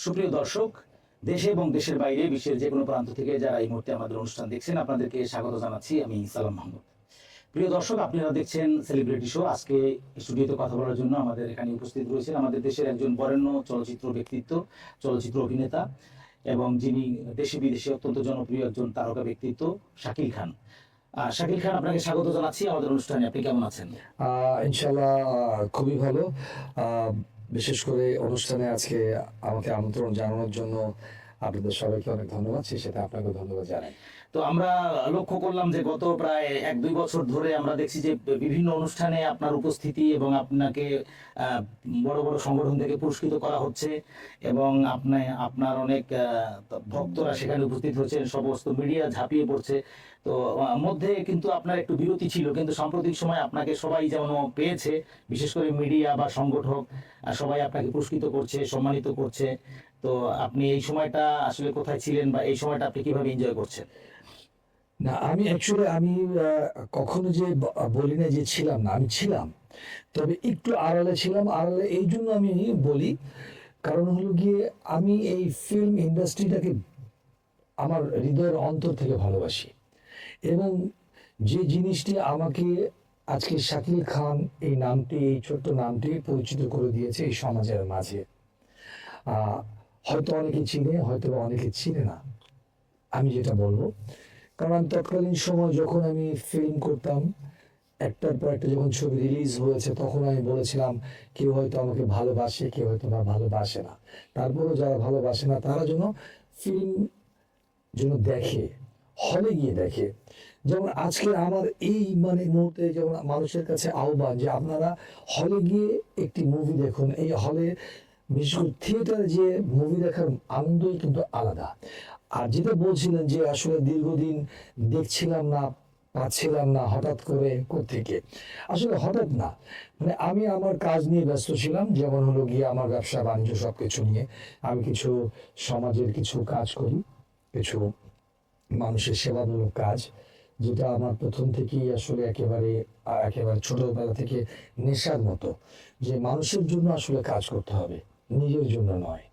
সুপ্রিয় দর্শক, দেশে এবং দেশের বাইরে বিশ্বের যে কোনো প্রান্ত থেকে যারা এই মুহূর্তে আমাদের অনুষ্ঠান দেখছেন, আপনাদেরকে স্বাগত জানাচ্ছি। আমি সালাম মাহমুদ। প্রিয় দর্শক, আপনারা দেখছেন সেলিব্রিটি শো। আজকে স্টুডিওতে কথা বলার জন্য আমাদের এখানে উপস্থিত রয়েছেন আমাদের দেশের একজন বরেণ্য চলচ্চিত্র ব্যক্তিত্ব, চলচ্চিত্র অভিনেতা এবং যিনি দেশে বিদেশে অত্যন্ত জনপ্রিয় একজন তারকা ব্যক্তিত্ব, শাকিল খান। শাকিল খান, আপনাকে স্বাগত জানাচ্ছি আমাদের অনুষ্ঠানে। আপনি কেমন আছেন? ইনশাল্লাহ খুবই ভালো। বিশেষ করে অনুষ্ঠানে আজকে আমাকে আমন্ত্রণ জানানোর জন্য আপনাদের সবাইকে অনেক ধন্যবাদ। সেই সাথে আপনাকে ধন্যবাদ জানাই। তো আমরা লক্ষ্য করলাম যে গত প্রায় 1-2 বছর ধরে আমরা দেখছি যে বিভিন্ন অনুষ্ঠানে আপনার উপস্থিতি এবং আপনাকে বড় বড় সংগঠন থেকে পুরস্কৃত করা হচ্ছে এবং আপনার অনেক ভক্তরা সেখানে উপস্থিত হচ্ছেন, সমস্ত মিডিয়া ঝাঁপিয়ে পড়ছে। তো মধ্যে কিন্তু আপনার একটু বিরতি ছিল, কিন্তু সাম্প্রতিক সময় আপনাকে সবাই যেমন পেয়েছে, বিশেষ করে মিডিয়া বা সংগঠক সবাই আপনাকে পুরস্কৃত করছে, সম্মানিত করছে। তো আপনি এই সময়টা আসলে কোথায় ছিলেন বা এই সময়টা আপনি কিভাবে এনজয় করছেন? না, আমি অ্যাকচুয়ালি কখনো যে বলি না যে ছিলাম না, আমি ছিলাম, তবে একটু আড়ালে ছিলাম। আড়ালে এই জন্য আমি বলি, কারণ হলো গিয়ে আমি এই ফিল্ম ইন্ডাস্ট্রিটাকে আমার হৃদয়ের অন্তর থেকে ভালোবাসি এবং যে জিনিসটি আমাকে আজকে শাকিল খান এই নামটি, এই ছোট্ট নামটি পরিচিত করে দিয়েছে এই সমাজের মাঝে, হয়তো অনেকে চিনে, হয়তো অনেকে চিনে না। আমি যেটা বলবো, কারণ তৎকালীন সময় যখন আমি ফিল্ম করতাম, একটার পর একটা যখন ছবি রিলিজ হয়েছে, তখন আমি বলেছিলাম কেউ হয়তো আমাকে ভালোবাসে, কেউ হয়তো বা ভালোবাসে না। তারপরেও যারা ভালোবাসে না তারা যেন ফিল্ম যেন দেখে, হলে গিয়ে দেখে। যেমন আজকে আমার এই মুহূর্তে যেমন মানুষের কাছে আহ্বান যে আপনারা হলে গিয়ে একটি মুভি দেখুন। এই হলে, বিশেষ করে থিয়েটারে যে মুভি দেখার আনন্দই কিন্তু আলাদা। আর যেটা বলছিলেন যে আসলে দীর্ঘদিন দেখছিলাম না, পাচ্ছিলাম না, হঠাৎ করে কোত্থেকে, আসলে হঠাৎ না, আমি আমার কাজ নিয়ে ব্যস্ত ছিলাম। যেমন হলো গিয়ে আমার ব্যবসা বাণিজ্য সবকিছু নিয়ে আমি কিছু সমাজের কিছু কাজ করি, কিছু মানুষের সেবামূলক কাজ, যেটা আমার প্রথম থেকেই আসলে একেবারে একেবারে ছোটবেলা থেকে নেশার মতো, যে মানুষের জন্য আসলে কাজ করতে হবে, নিজের জন্য নয়।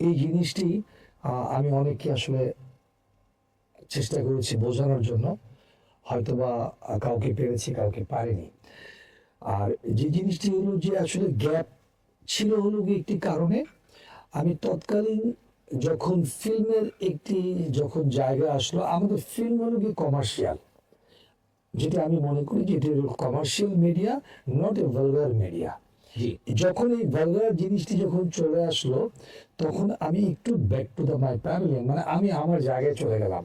এই জিনিসটি আমি অনেককে আসলে চেষ্টা করেছি বোঝানোর জন্য, হয়তোবা কাউকে পেরেছি, কাউকে পারিনি। আর যে জিনিসটি হলো যে আসলে গ্যাপ ছিল হলো গিয়ে একটি কারণে, আমি তৎকালীন যখন ফিল্মের একটি যখন জায়গা আসলো, আমাদের ফিল্ম হলো গিয়ে কমার্শিয়াল, যেটা আমি মনে করি যে এটা হলো commercial media, not a vulgar media. যখন এই ভালগার জিনিসটি যখন চলে আসলো, তখন আমি একটু back to the my pavilion, আমি আমার জায়গায় চলে গেলাম।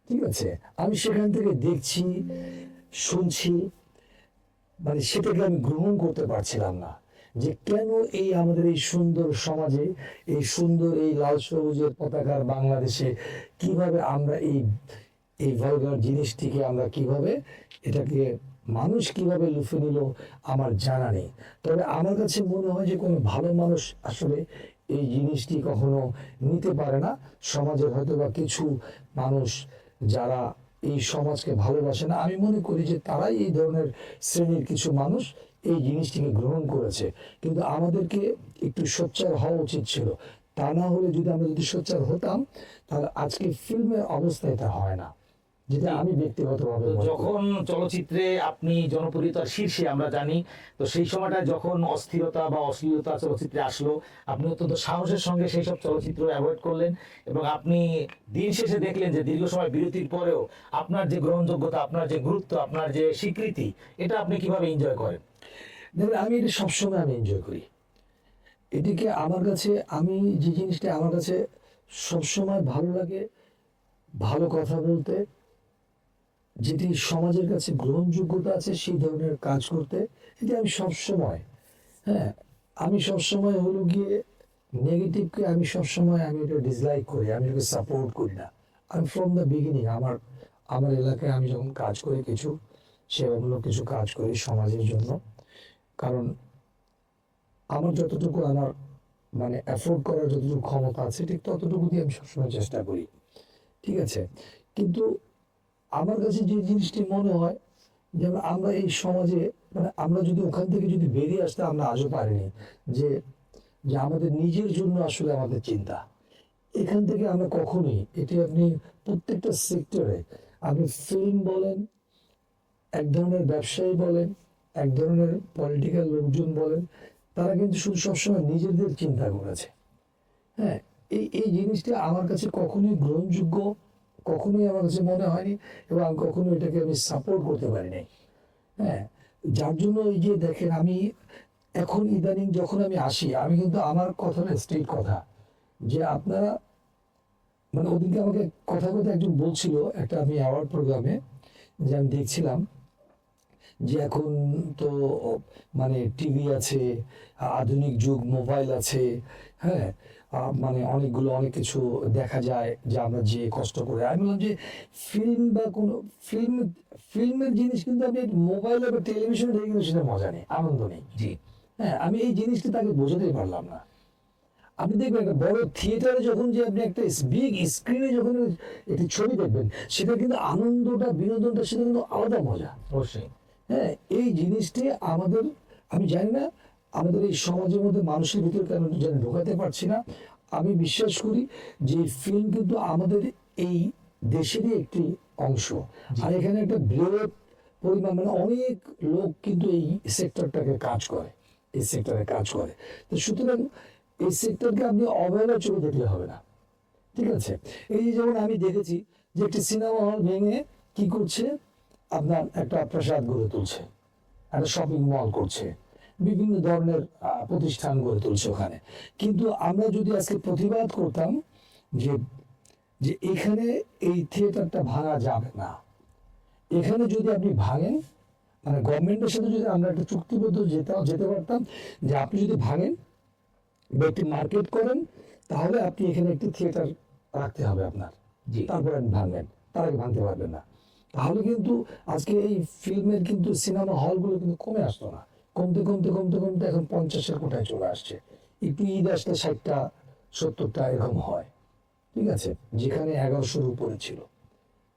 ঠিক আছে, আমি সেখান থেকে দেখছি, শুনছি, সেটাকে আমি গ্রহণ করতে পারছিলাম না যে কেন এই আমাদের এই সুন্দর সমাজে, এই সুন্দর এই লাল সবুজের পতাকার বাংলাদেশে কিভাবে আমরা এই এই ভালগার জিনিসটিকে আমরা কিভাবে এটাকে মানুষ কিভাবে লুফে নিল আমার জানা নেই। তবে আমার কাছে মনে হয় যে কোনো ভালো মানুষ আসলে এই জিনিসটি কখনো নিতে পারে না। সমাজের হয়তো বা কিছু মানুষ যারা এই সমাজকে ভালোবাসে না, আমি মনে করি যে তারাই এই ধরনের শ্রেণীর কিছু মানুষ এই জিনিসটিকে গ্রহণ করেছে। কিন্তু আমাদেরকে একটু সোচ্চার হওয়া উচিত ছিল। তা না হলে যদি আমরা সোচ্চার হতাম, তাহলে আজকে ফিল্মের অবস্থা এটা হয় না, যেটা আমি ব্যক্তিগতভাবে মনে করি। যখন চলচ্চিত্রে আপনি জনপ্রিয়তার শীর্ষে আমরা জানি, তো সেই সময়টা যখন অস্থিরতা বা অশ্লীলতা চলচ্চিত্রে আসলো, আপনি অত্যন্ত সাহসের সঙ্গে সেই সব চলচ্চিত্র অ্যাভয়েড করলেন এবং আপনি দিন শেষে দেখলেন যে দীর্ঘ সময় বিরতির পরেও আপনার যে গ্রহণযোগ্যতা, আপনার যে গুরুত্ব, আপনার যে স্বীকৃতি, এটা আপনি কিভাবে এনজয় করেন? দেখুন, আমি এটা সবসময় আমি এনজয় করি এটিকে। আমার কাছে, আমি যে জিনিসটা আমার কাছে সবসময় ভালো লাগে, ভালো কথা বলতে, যেটি সমাজের কাছে গ্রহণযোগ্যতা আছে সেই ধরনের কাজ করতে, এটা আমি সবসময়, হ্যাঁ, আমি সবসময় হলো গিয়ে নেগেটিভকে আমি সবসময় আমি এটা ডিসলাইক করি, আমি এটাকে সাপোর্ট করি না। আমি ফ্রম দ্য বিগিনিং আমার আমার এলাকায় আমি যখন কাজ করি, কিছু সেবামূলক কিছু কাজ করি সমাজের জন্য, কারণ আমার যতটুকু আমার অ্যাফোর্ড করার যতটুকু ক্ষমতা আছে, ঠিক ততটুকু দিয়ে আমি সবসময় চেষ্টা করি। ঠিক আছে, কিন্তু আমার কাছে যে জিনিসটি মনে হয়, যেমন আমরা এই সমাজে আমরা যদি ওখান থেকে যদি বেরিয়ে আসতে, আমরা আজও পারিনি যে যে আমাদের নিজের জন্য আসলে আমাদের চিন্তা। এখান থেকে আমরা কখনোই, এটি আপনি প্রত্যেকটা সেক্টরে, আপনি ফিল্ম বলেন, এক ধরনের ব্যবসায়ী বলেন, এক ধরনের পলিটিক্যাল লোকজন বলেন, তারা কিন্তু শুধু সবসময় নিজেদের চিন্তা করেছে। হ্যাঁ, এই জিনিসটা আমার কাছে কখনোই গ্রহণযোগ্য, কখনোই আমার কাছে মনে হয়নি, এবং আমি কখনো এটাকে আমি সাপোর্ট করতে পারিনি। হ্যাঁ, যার জন্য এই যে দেখেন, আমি এখন ইদানিং যখন আমি আসি, আমি কিন্তু আমার কথাটা স্ট্রেট কথা, যে আপনারা, মানে ওদিনকে আমাকে কথা কথা একজন বলছিল একটা, আমি অ্যাওয়ার্ড প্রোগ্রামে, যে আমি দেখছিলাম যে এখন তো মানে টিভি আছে, আধুনিক যুগ, মোবাইল আছে, হ্যাঁ, মানে অনেক কিছু দেখা যায়, যে আমরা যে কষ্ট করে, আমি বললাম যে ফিল্ম বা কোনো ফিল্মের জিনিস কিন্তু আপনি মোবাইলে বা টেলিভিশনে দেখে কিন্তু সেটা মজা নেই, আনন্দ নেই। জি। হ্যাঁ, আমি এই জিনিসটা তাকে বোঝাতেই পারলাম না। আপনি দেখবেন একটা বড় থিয়েটারে যখন, যে আপনি একটা বিগ স্ক্রিনে যখন একটি ছবি দেখবেন, সেটা কিন্তু আনন্দটা, বিনোদনটা, সেটা কিন্তু আলাদা মজা। অবশ্যই। হ্যাঁ, এই জিনিসটি আমাদের, আমি জানি না আমাদের এই সমাজের মধ্যে মানুষের ভিতরে কেন যেন ঢোকাতে পারছি না। আমি বিশ্বাস করি যে ফিল্ম কিন্তু আমাদের এই দেশেরই একটি অংশ, আর এখানে একটা বৃহৎ পরিমাণ, মানে অনেক লোক কিন্তু এই সেক্টরটাকে কাজ করে, এই সেক্টরে কাজ করে। তো সুতরাং এই সেক্টরকে আপনি অবহেলা চোখে দেখলে হবে না। ঠিক আছে, এই যে যেমন আমি দেখেছি যে একটি সিনেমা হল ভেঙে কি করছে, আপনার একটা প্রাসাদ গড়ে তুলছে, একটা শপিং মল করছে, বিভিন্ন ধরনের প্রতিষ্ঠান গড়ে তুলছে ওখানে। কিন্তু আমরা যদি আজকে প্রতিবাদ করতাম যে যে এখানে এই থিয়েটারটা ভাঙা যাবে না, এখানে যদি আপনি ভাঙেন, মানে গভর্নমেন্টের সাথে যদি আমরা একটা চুক্তিবদ্ধ যেতে পারতাম, যে আপনি যদি ভাঙেন বা একটি মার্কেট করেন, তাহলে আপনি এখানে একটি থিয়েটার রাখতে হবে আপনার, জি। তারপরে আপনি ভাঙবেন, তার আগে ভাঙতে পারবেন না। তাহলে কিন্তু আজকে এই ফিল্মের কিন্তু সিনেমা হলগুলো কিন্তু কমে আসতো না, কমতে কমতে কমতে কমতে এখন 50-এর কোঠায় চলে আসছে। একটু ঈদ আসলে 60টা 70টা এরকম হয়। ঠিক আছে, যেখানে 1100-র উপরে ছিল,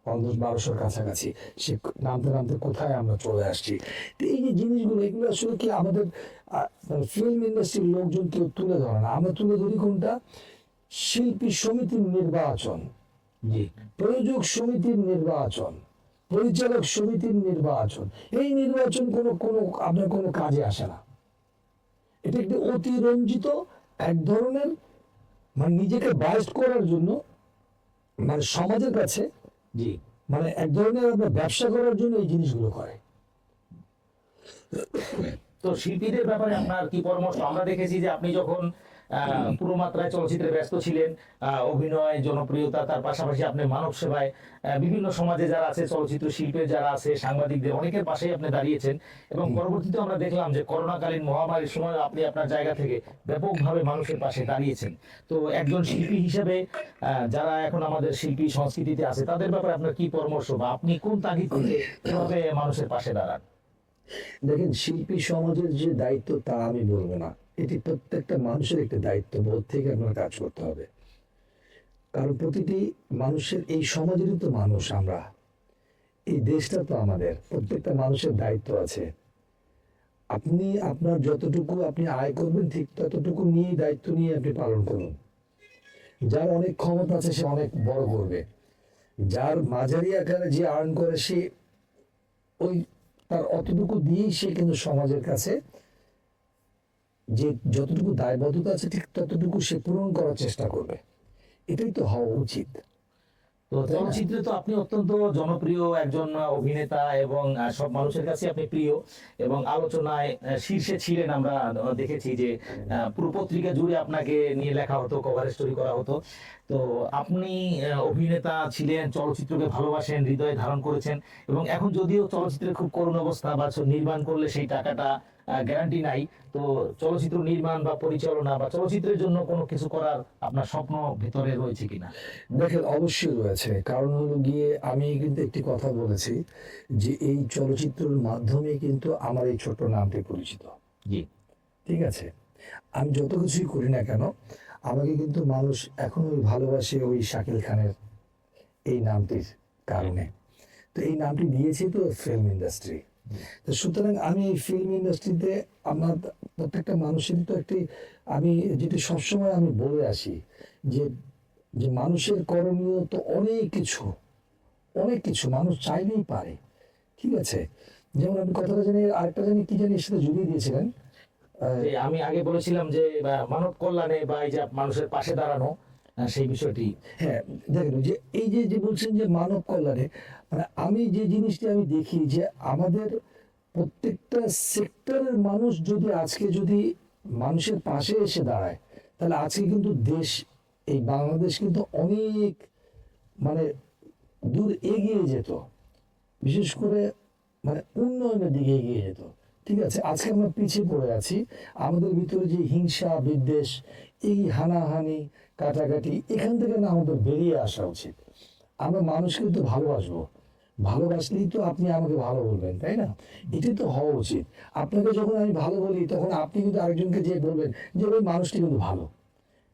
1200-র কাছাকাছি, সে নামতে নামতে কোথায় আমরা চলে আসছি। তো এই যে জিনিসগুলো, এগুলো আসলে কি আমাদের ফিল্ম ইন্ডাস্ট্রির লোকজন কেউ তুলে ধরে না। আমরা তুলে ধরি কোনটা, শিল্পী সমিতির নির্বাচন, জি। প্রযোজক সমিতির নির্বাচন, পরিচালক সমিতির নির্বাচন। এই নির্বাচন কোনো কোনো আপনার কোনো কাজে আসে না। এটা একটি অতিরঞ্জিত এক ধরনের, মানে নিজেকে বাইস্ট করার জন্য, মানে সমাজের কাছে, জি। মানে এক ধরনের আপনার ব্যবসা করার জন্য এই জিনিসগুলো করে। তো শিল্পীদের ব্যাপারে আপনার কি পরামর্শ? আমরা দেখেছি যে আপনি যখন পুরো মাত্রায় চলচ্চিত্রে ব্যস্ত ছিলেন, অভিনয়, জনপ্রিয়তা, তার পাশাপাশি আপনি মানব সেবায় বিভিন্ন সমাজে যারা আছে, চলচ্চিত্র শিল্পের যারা আছে, সাংবাদিকদের অনেকের পাশেই আপনি দাঁড়িয়েছেন। এবং পরবর্তীতে আমরা দেখলাম যে করোনাকালীন মহামারীর সময় আপনি আপনার জায়গা থেকে ব্যাপকভাবে মানুষের পাশে দাঁড়িয়েছেন। তো একজন শিল্পী হিসেবে যারা এখন আমাদের শিল্পী সংস্কৃতিতে আছে, তাদের ব্যাপারে আপনার কি পরামর্শ, বা আপনি কোন তাগিদ থেকে কিভাবে মানুষের পাশে দাঁড়ান? দেখেন, শিল্পী সমাজের যে দায়িত্ব, তা আমি বলবো না, এটি প্রত্যেকটা মানুষের একটা দায়িত্ব বোধ থেকে আপনার কাজ করতে হবে। কারণ প্রতিটি মানুষের, এই সমাজেরই তো মানুষ আমরা, এই দেশটা তো আমাদের, প্রত্যেকটা মানুষের দায়িত্ব আছে। আপনি আপনার যতটুকু আপনি আয় করবেন, ঠিক ততটুকু নিয়ে দায়িত্ব নিয়ে আপনি পালন করুন। যার অনেক ক্ষমতা আছে সে অনেক বড় করবে, যার মাঝারি আকারে যে আর্ন করে সে ওই তার অতটুকু দিয়েই সে কিন্তু সমাজের কাছে যে যতটুকু দায়বদ্ধতা আছে ঠিক ততটুকু সে পূরণ করার চেষ্টা করবে। এটাই তো হওয়া উচিত। তো চলচ্চিত্রে তো আপনি অত্যন্ত জনপ্রিয় একজন অভিনেতা, এবং সব মানুষের কাছে আপনি প্রিয়, এবং আলোচনায় শীর্ষে ছিলেন। আমরা দেখেছি যে পুরো পত্রিকা জুড়ে আপনাকে নিয়ে লেখা হতো, কভার স্টোরি করা হতো। তো আপনি অভিনেতা ছিলেন, চলচ্চিত্রকে ভালোবাসেন, হৃদয়ে ধারণ করেছেন, এবং এখন যদিও চলচ্চিত্রের খুব করুণ অবস্থা, বা নির্মাণ করলে সেই টাকাটা গ্যারান্টি নাই, তো চলচ্চিত্র নির্মাণ বা পরিচালনা বা চলচ্চিত্রের জন্য কোনো কিছু করার আপনার স্বপ্ন ভিতরে রয়েছে কিনা? দেখেন, অবশ্যই রয়েছে। কারণ হলো গিয়ে, আমি কিন্তু একটি কথা বলেছি যে এই চলচ্চিত্রের মাধ্যমে কিন্তু আমার এই ছোট্ট নামটি পরিচিত। জি। ঠিক আছে, আমি যত কিছুই করি না কেন, আমাকে কিন্তু মানুষ এখন ওই ভালোবাসে ওই শাকিল খানের এই নামটির কারণে। তো এই নামটি দিয়েছে তো ফিল্ম ইন্ডাস্ট্রি। তো সুতরাং আমি এই ফিল্ম ইন্ডাস্ট্রিতে আমার প্রত্যেকটা মানুষেরই তো একটি, আমি যেটি সবসময় আমি বলে আসি যে যে মানুষের করণীয় তো অনেক কিছু, অনেক কিছু মানুষ চাইলেই পারে। ঠিক আছে, যেমন আমি কথাটা জানি, আরেকটা জানি কি জানি এর সাথে জড়িয়ে দিয়েছিলেন। যে আমি আগে বলেছিলাম যে মানব কল্যাণে বা এই যে মানুষের পাশে দাঁড়ানো, সেই বিষয়টি। হ্যাঁ, দেখেন যে এই যে যে বলছেন যে মানব কল্যাণে, মানে আমি যে জিনিসটি আমি দেখি যে আমাদের প্রত্যেকটা সেক্টরের মানুষ যদি আজকে যদি মানুষের পাশে এসে দাঁড়ায়, তাহলে আজকে কিন্তু দেশ, এই বাংলাদেশ কিন্তু অনেক মানে দূর এগিয়ে যেত, বিশেষ করে মানে উন্নয়নের দিকে এগিয়ে যেত। ঠিক আছে, আজকে আমরা পিছিয়ে পড়ে আছি, আমাদের ভিতরে যে হিংসা বিদ্বেষ, এই হানাহানি কাটাকাটি, এখান থেকে না আমাদের বেরিয়ে আসা উচিত। আমরা মানুষকে তো ভালোবাসবো, ভালোবাসলেই তো আপনি আমাকে ভালো বলবেন, তাই না? এটাই তো হওয়া উচিত। আপনাকে যখন আমি ভালো বলি তখন আপনি কিন্তু আরেকজনকে যে বলবেন যে ওই মানুষটি কিন্তু ভালো।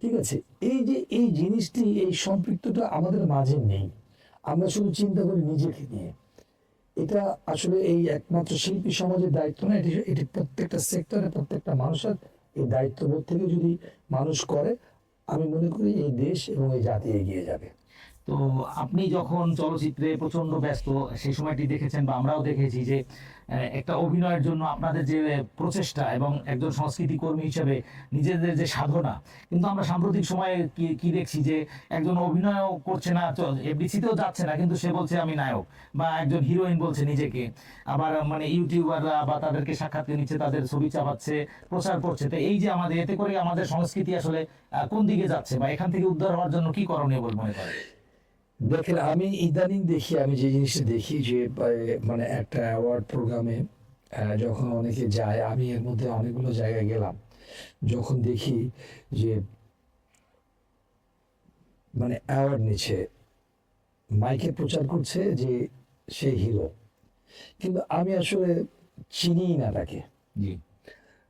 ঠিক আছে, এই যে এই জিনিসটি, এই সম্পৃক্ততা আমাদের মাঝে নেই। আমরা শুধু চিন্তা করি নিজেকে নিয়ে। এটা আসলে এই একমাত্র শিল্পী সমাজের দায়িত্ব না, এটি এটি প্রত্যেকটা সেক্টরে প্রত্যেকটা মানুষের এই দায়িত্ববোধ থেকে যদি মানুষ করে, আমি মনে করি এই দেশ এবং এই জাতি এগিয়ে যাবে। তো আপনি যখন চলচ্চিত্রে প্রচন্ড ব্যস্ত, সেই সময়টি দেখেছেন বা আমরাও দেখেছি যে একটা অভিনয়ের জন্য আপনাদের যে প্রচেষ্টা এবং একজন সংস্কৃতি কর্মী হিসেবে নিজেদের যে সাধনা, কিন্তু আমরা সাম্প্রতিক সময়ে কি কি দেখছি যে একজন অভিনয়ও করছে না, এফডিসিতেও যাচ্ছে না, কিন্তু সে বলছে আমি নায়ক, বা একজন হিরোইন বলছে নিজেকে, আবার মানে ইউটিউবাররা বা তাদেরকে সাক্ষাৎ নিচ্ছে, তাদের ছবি চাপাচ্ছে, প্রচার করছে। তো এই যে আমাদের, এতে করে আমাদের সংস্কৃতি আসলে কোন দিকে যাচ্ছে, বা এখান থেকে উদ্ধার হওয়ার জন্য কি করণীয় বলে মনে করেন? দেখেন, আমি ইদানিং দেখি, আমি যে জিনিসটা দেখি যে মানে একটা অ্যাওয়ার্ড প্রোগ্রামে যখন অনেকে যায়, আমি এর মধ্যে অনেকগুলো জায়গায় গেলাম, যখন দেখি যে মানে অ্যাওয়ার্ড নিচ্ছে, মাইকে প্রচার করছে যে সে হিরো, কিন্তু আমি আসলে চিনিই না তাকে। জি।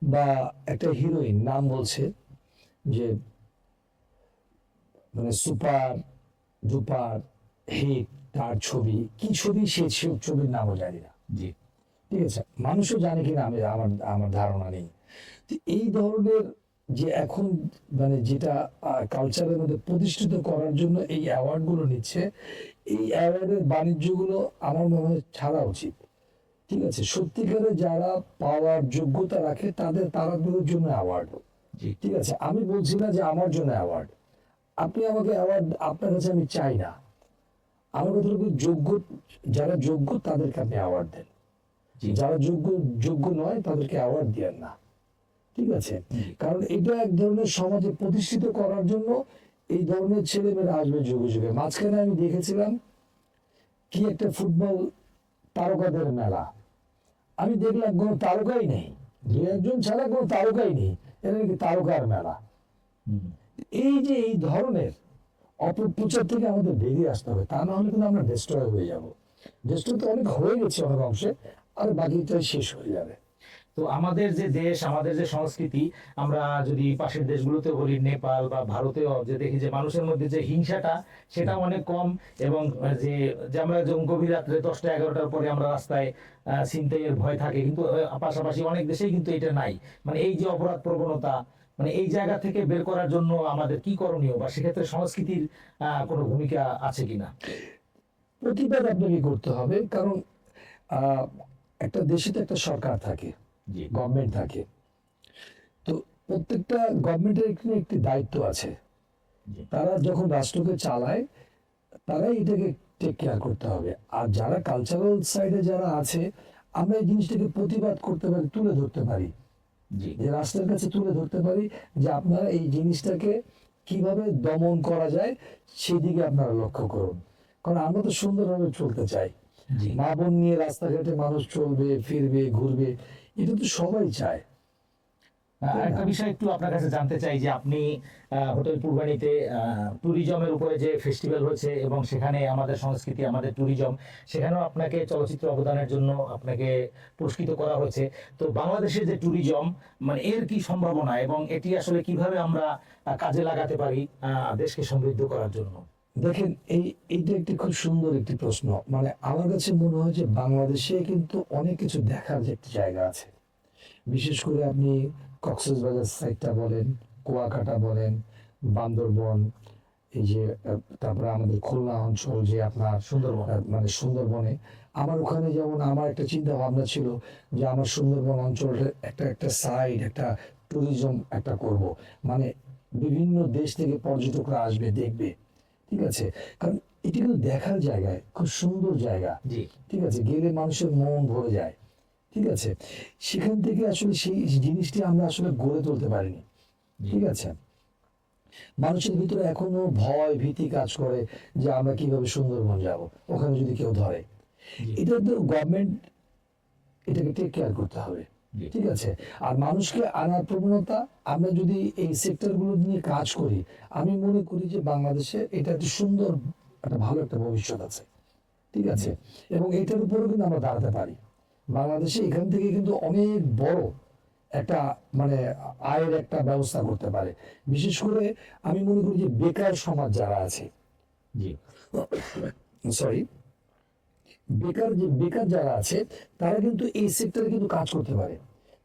বা একটা হিরোইন নাম বলছে যে মানে সুপার ডুপার হিট, তার ছবি, কি ছবি, সে ছবির নামও জানি না। জি। ঠিক আছে, মানুষও জানে কিনা আমি, আমার আমার ধারণা নেই। তো এই ধরনের যে এখন মানে যেটা কালচারের মধ্যে প্রতিষ্ঠিত করার জন্য এই অ্যাওয়ার্ডগুলো নিচ্ছে, এই অ্যাওয়ার্ডের বাণিজ্যগুলো আমার মনে হয় ছাড়া উচিত। ঠিক আছে, সত্যিকারে যারা পাওয়ার যোগ্যতা রাখে তাদের জন্য অ্যাওয়ার্ড। জি। ঠিক আছে, আমি বলছি না যে আমার জন্য অ্যাওয়ার্ড, আপনি আমাকে অ্যাওয়ার্ড, আপনার কাছে আমি চাই না। আমার কথা হলো যোগ্য, যারা যোগ্য তাদেরকে আপনি অ্যাওয়ার্ড দেন, জি। যারা যোগ্য নয় তাদেরকে অ্যাওয়ার্ড দেন না। ঠিক আছে, কারণ এটা এক ধরনের সমাজে প্রতিষ্ঠিত করার জন্য এই ধরনের ছেলেমেয়েরা আসবে যুগে যুগে। মাঝখানে আমি দেখেছিলাম কি একটা ফুটবল তারকাদের মেলা, আমি দেখলাম কোনো তারকাই নেই, দু একজন ছাড়া কোনো তারকাই নেই, এটা নাকি তারকার মেলা। এই যে এই ধরনের অপপ্রচার থেকে আমাদের বেরিয়ে আসতে হবে, তা না হলে কিন্তু আমরা ডিস্ট্রয় হয়ে যাব। ডিস্ট্রয় তো অনেক হয়ে গেছে অনেক অংশে, আর বাকিটাই শেষ হয়ে যাবে। তো আমাদের যে দেশ, আমাদের যে সংস্কৃতি, আমরা যদি পাশের দেশগুলোতে বলি, নেপাল বা ভারতেও যে দেখি যে মানুষের মধ্যে যে হিংসাটা, সেটা অনেক কম। এবং যে যে আমরা যখন গভীর রাত্রে 10টা-11টার পরে আমরা রাস্তায় ছিনতাইয়ের ভয় থাকে, কিন্তু পাশাপাশি অনেক দেশেই কিন্তু এটা নাই। মানে এই যে অপরাধ প্রবণতা, মানে এই জায়গা থেকে বের করার জন্য আমাদের কি করণীয়, বা সেক্ষেত্রে সংস্কৃতির কোনো ভূমিকা আছে কিনা? প্রতিবাদ আপনাকে করতে হবে, কারণ একটা দেশে তো একটা সরকার থাকে, জি। গভর্নমেন্ট থাকে। তো প্রত্যেকটা গভর্নমেন্টের একটি দায়িত্ব আছে। জি। তারা যখন রাষ্ট্রকে চালায়, তারাই এটাকে টেক কেয়ার করতে হবে। আর যারা কালচারাল সাইডে যারা আছে, আমরা এই জিনিসটাকে প্রতিবাদ করতে পারি, তুলে ধরতে পারি, জি। যে রাষ্ট্রের কাছে তুলে ধরতে পারি যে আপনারা এই জিনিসটাকে কিভাবে দমন করা যায় সেদিকে আপনারা লক্ষ্য করুন। কারণ আমরা তো সুন্দরভাবে চলতে চাই, জি। মা বোন নিয়ে রাস্তাঘাটে মানুষ চলবে, ফিরবে, ঘুরবে, এটা তো সবাই চায়। একটা বিষয় একটু আপনার কাছে জানতে চাই যে আপনি হোটেল পূর্বাণীতে ট্যুরিজমের উপরে যে ফেস্টিভ্যাল হয়েছে, এবং সেখানে আমাদের সংস্কৃতি, আমাদের ট্যুরিজম, সেখানেও আপনাকে চলচ্চিত্র অবদানের জন্য আপনাকে পুরস্কৃত করা হয়েছে। তো বাংলাদেশের যে ট্যুরিজম, মানে এর কি সম্ভাবনা, এবং এটি আসলে কিভাবে আমরা কাজে লাগাতে পারি দেশকে সমৃদ্ধ করার জন্য? দেখেন এইটা একটি খুব সুন্দর একটি প্রশ্ন। মানে আমার কাছে মনে হয় যে বাংলাদেশে কিন্তু অনেক কিছু দেখার যে একটি জায়গা আছে। বিশেষ করে আপনি কক্সবাজার সাইডটা বলেন, কুয়াকাটা বলেন, বান্দরবন, এই যে তারপরে আমাদের খুলনা অঞ্চল যে আপনার সুন্দরবন। মানে সুন্দরবনে আমার ওখানে যেমন আমার একটা চিন্তা ভাবনা ছিল যে আমার সুন্দরবন অঞ্চলটা একটা একটা সাইড একটা ট্যুরিজম একটা করব, মানে বিভিন্ন দেশ থেকে পর্যটকরা আসবে দেখবে, ঠিক আছে? কারণ এটি কিন্তু দেখার জায়গায় খুব সুন্দর জায়গা, জি ঠিক আছে, গেলে মানুষের মন ভরে যায়, ঠিক আছে? সেখান থেকে আসলে সেই জিনিসটি আমরা আসলে গড়ে তুলতে পারিনি, ঠিক আছে? মানুষের ভিতরে এখনো ভয় ভীতি কাজ করে যে আমরা কিভাবে সুন্দরবন যাব, ওখানে যদি কেউ ধরে। জি এটা তো গভর্নমেন্ট এটাকে টেক কেয়ার করতে হবে, জি ঠিক আছে? আর মানুষকে আনার প্রবণতা, আমরা যদি এই সেক্টরগুলো নিয়ে কাজ করি, আমি মনে করি যে বাংলাদেশে এটা একটা সুন্দর একটা ভালো একটা ভবিষ্যৎ আছে, ঠিক আছে? এবং এটার উপরেও কিন্তু আমরা দাঁড়াতে পারি। বাংলাদেশে এখান থেকে কিন্তু অনেক বড় একটা মানে আয়ের একটা ব্যবস্থা করতে পারে। বিশেষ করে আমি মনে করি যে বেকার সমাজ যারা আছে, জি সরি, বেকার যারা আছে তারা কিন্তু এই সেক্টরে কিন্তু কাজ করতে পারে।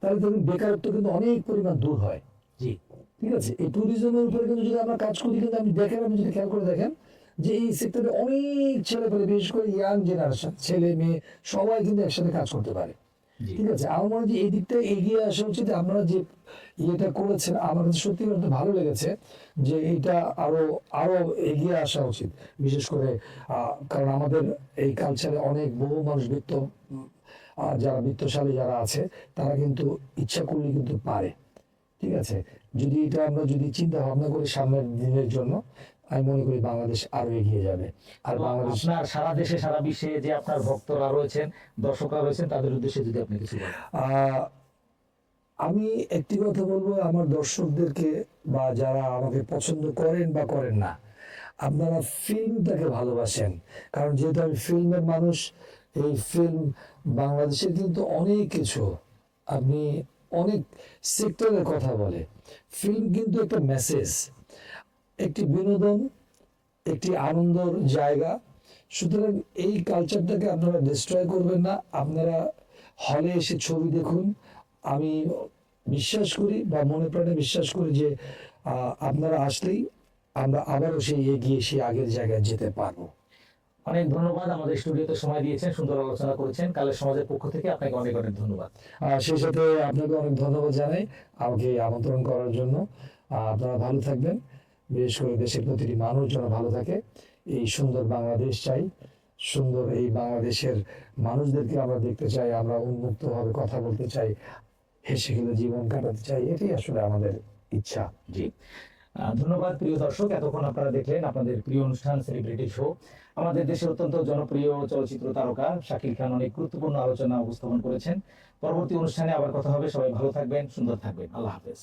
তাহলে দেখুন বেকারত্ব কিন্তু অনেক পরিমাণ দূর হয়, জি ঠিক আছে? এই ট্যুরিজমের উপরে কিন্তু যদি আমরা কাজ করি, কিন্তু আপনি দেখেন, আপনি যদি খেয়াল করে দেখেন যে এই সেক্টরে অনেক ছেলে পেলে, বিশেষ করে ইয়াং জেনারেশন, ছেলে মেয়ে সবাই কিন্তু একসাথে কাজ করতে পারে, জি ঠিক আছে? আমার মনে হয় যে এই দিকটা এগিয়ে আসা উচিত। আপনারা যে ইয়েটা করেছেন আমার কাছে সত্যি করতে ভালো লেগেছে যে এইটা আরো আরো এগিয়ে আসা উচিত। বিশেষ করে কারণ আমাদের এই কালচারে অনেক বহু মানুষ যারা বিত্তশালী যারা আছে তারা কিন্তু ইচ্ছা করলে কিন্তু পারে, ঠিক আছে? যদি এটা আমরা যদি চিন্তা ভাবনা করি সামনের দিনের জন্য, আমি মনে করি বাংলাদেশ আরো এগিয়ে যাবে। আর তো বাংলাদেশ আপনার সারা দেশে সারা বিশ্বে যে আপনার ভক্তরা রয়েছেন, দর্শকরা রয়েছেন, তাদের উদ্দেশ্যে যদি আপনি কিছু বলেন। আহ আমি একটি কথা বলবো আমার দর্শকদেরকে, বা যারা আমাকে পছন্দ করেন বা করেন না, আপনারা ফিল্মটাকে ভালোবাসেন। কারণ যেহেতু আমি ফিল্মের মানুষ, এই ফিল্ম বাংলাদেশের কিন্তু অনেক কিছু, আপনি অনেক সেক্টরের কথা বলে। ফিল্ম কিন্তু একটা মেসেজ, একটি বিনোদন, একটি আনন্দর জায়গা। সুতরাং এই কালচারটাকে আপনারা ডিস্ট্রয় করবেন না। আপনারা হলে এসে ছবি দেখুন। আমি বিশ্বাস করি বা মনে প্রাণে বিশ্বাস করি যে আপনারা আসলেই আমরা আবারও সেই এগিয়ে সেই আগের জায়গায় যেতে পারবো। অনেক ধন্যবাদ, আমাদের স্টুডিওতে সময় দিয়েছেন, সুন্দর আলোচনা করেছেন। কালের সমাজের পক্ষ থেকে আপনাকে অনেক অনেক ধন্যবাদ। সেই সাথে আপনাকে অনেক ধন্যবাদ জানাই আমাকে আমন্ত্রণ করার জন্য। আপনারা ভালো থাকবেন, বিশেষ করে দেশের প্রতিটি মানুষ যেন ভালো থাকে। এই সুন্দর বাংলাদেশ চাই, সুন্দর এই বাংলাদেশের মানুষদেরকে আমরা দেখতে চাই, আমরা উন্মুক্তভাবে কথা বলতে চাই, হেসে খেলে জীবন কাটাতে চাই, এটাই আসলে আমাদের ইচ্ছা। জি ধন্যবাদ প্রিয় দর্শক, এতক্ষণ আপনারা দেখলেন আপনাদের প্রিয় অনুষ্ঠান সেলিব্রিটি শো। আমাদের দেশের অত্যন্ত জনপ্রিয় চলচ্চিত্র তারকা শাকিল খান অনেক গুরুত্বপূর্ণ আলোচনা উপস্থাপন করেছেন। পরবর্তী অনুষ্ঠানে আবার কথা হবে। সবাই ভালো থাকবেন, সুন্দর থাকবেন। আল্লাহ হাফেজ।